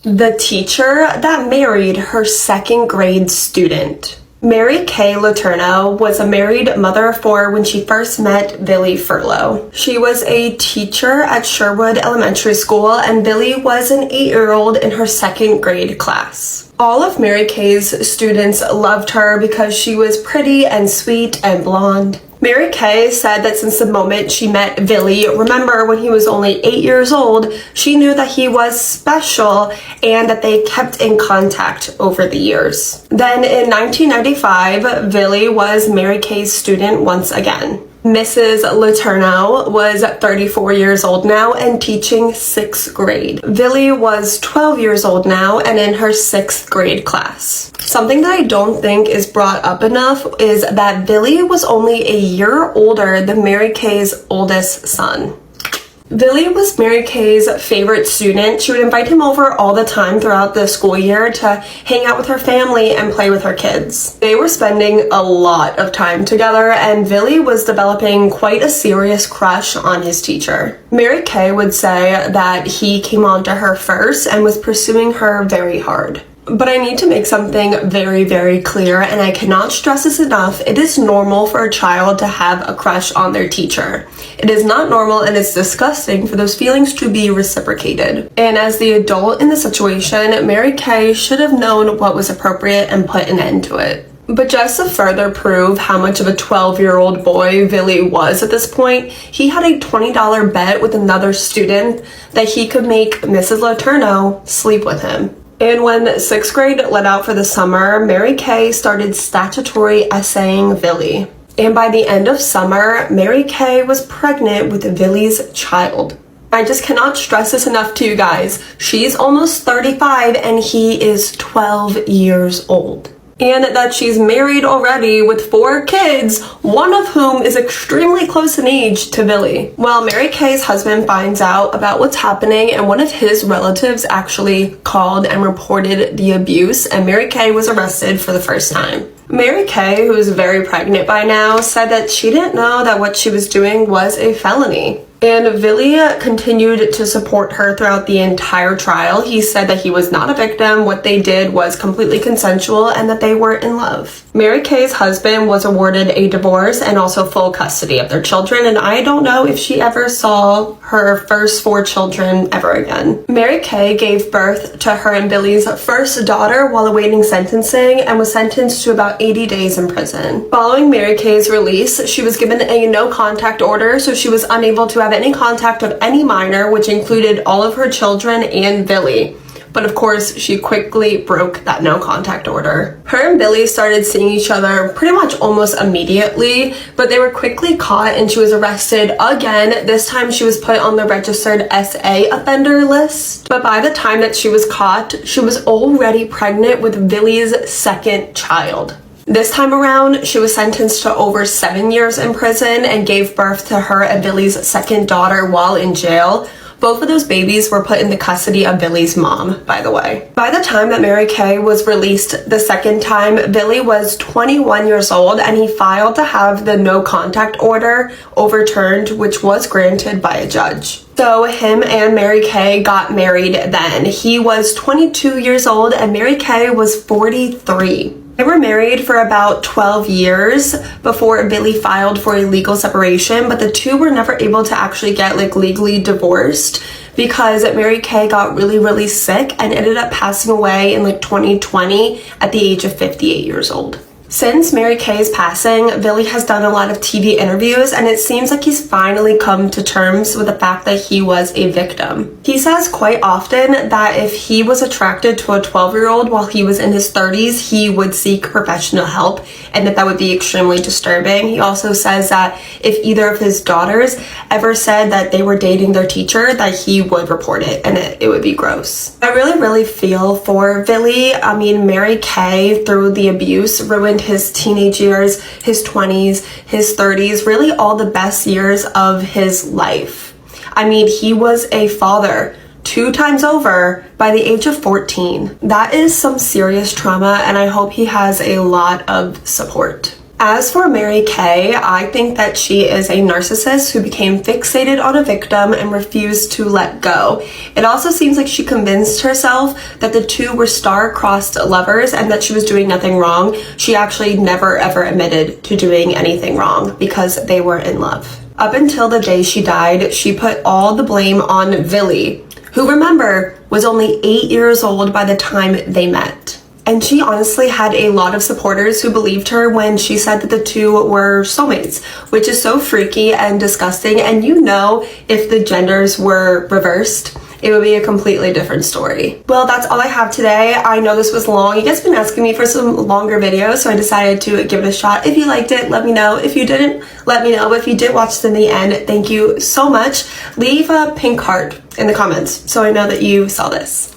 The teacher that married her second grade student. Mary Kay Letourneau was a married mother of four when she first met Billy Furlow. She was a teacher at Sherwood Elementary School, and Billy was an 8-year-old in her second grade class. All of Mary Kay's students loved her because she was pretty and sweet and blonde. Mary Kay said that since the moment she met Billy, remember when he was only 8 years old, she knew that he was special and that they kept in contact over the years. Then in 1995, Billy was Mary Kay's student once again. Mrs. Letourneau was 34 years old now and teaching 6th grade. Billy was 12 years old now and in her 6th grade class. Something that I don't think is brought up enough is that Billy was only a year older than Mary Kay's oldest son. Billy was Mary Kay's favorite student. She would invite him over all the time throughout the school year to hang out with her family and play with her kids. They were spending a lot of time together, and Billy was developing quite a serious crush on his teacher. Mary Kay would say that he came on to her first and was pursuing her very hard. But I need to make something very, very clear, and I cannot stress this enough. It is normal for a child to have a crush on their teacher. It is not normal, and it's disgusting for those feelings to be reciprocated. And as the adult in the situation, Mary Kay should have known what was appropriate and put an end to it. But just to further prove how much of a 12-year-old boy Billy was at this point, he had a $20 bet with another student that he could make Mrs. Letourneau sleep with him. And when 6th grade let out for the summer, Mary Kay started statutory essaying Billy. And by the end of summer, Mary Kay was pregnant with Billy's child. I just cannot stress this enough to you guys. She's almost 35 and he is 12 years old. And that she's married already with 4 kids, one of whom is extremely close in age to Billy. Well, Mary Kay's husband finds out about what's happening, and one of his relatives actually called and reported the abuse, and Mary Kay was arrested for the first time. Mary Kay, who is very pregnant by now, said that she didn't know that what she was doing was a felony. And Billy continued to support her throughout the entire trial. He said that he was not a victim, what they did was completely consensual, and that they were in love. Mary Kay's husband was awarded a divorce and also full custody of their children, and I don't know if she ever saw her first 4 children ever again. Mary Kay gave birth to her and Billy's first daughter while awaiting sentencing and was sentenced to about 80 days in prison. Following Mary Kay's release, she was given a no-contact order, so she was unable to have any contact of any minor, which included all of her children and Billy. But of course, she quickly broke that no contact order. Her and Billy started seeing each other pretty much almost immediately, but they were quickly caught and she was arrested again. This time she was put on the registered SA offender list. But by the time that she was caught, she was already pregnant with Billy's second child. This time around, she was sentenced to over 7 years in prison and gave birth to her and Billy's second daughter while in jail. Both of those babies were put in the custody of Billy's mom, by the way. By the time that Mary Kay was released the second time, Billy was 21 years old and he filed to have the no contact order overturned, which was granted by a judge. So him and Mary Kay got married then. He was 22 years old and Mary Kay was 43. They were married for about 12 years before Billy filed for a legal separation, but the two were never able to actually get legally divorced because Mary Kay got really sick and ended up passing away in 2020 at the age of 58 years old. Since Mary Kay's passing, Billy has done a lot of TV interviews and it seems like he's finally come to terms with the fact that he was a victim. He says quite often that if he was attracted to a 12-year-old while he was in his 30s, he would seek professional help and that would be extremely disturbing. He also says that if either of his daughters ever said that they were dating their teacher, that he would report it and it would be gross. I really feel for Billy. I mean, Mary Kay, through the abuse, ruined his teenage years, his 20s, his 30s, really all the best years of his life. I mean, he was a father 2 times over by the age of 14. That is some serious trauma, and I hope he has a lot of support. As for Mary Kay, I think that she is a narcissist who became fixated on a victim and refused to let go. It also seems like she convinced herself that the two were star-crossed lovers and that she was doing nothing wrong. She actually never ever admitted to doing anything wrong because they were in love. Up until the day she died, she put all the blame on Villy, who, remember, was only 8 years old by the time they met. And she honestly had a lot of supporters who believed her when she said that the two were soulmates, which is so freaky and disgusting. And you know, if the genders were reversed, it would be a completely different story. Well, that's all I have today. I know this was long. You guys have been asking me for some longer videos, so I decided to give it a shot. If you liked it, let me know. If you didn't, let me know. But if you did watch to the end, thank you so much. Leave a pink heart in the comments so I know that you saw this.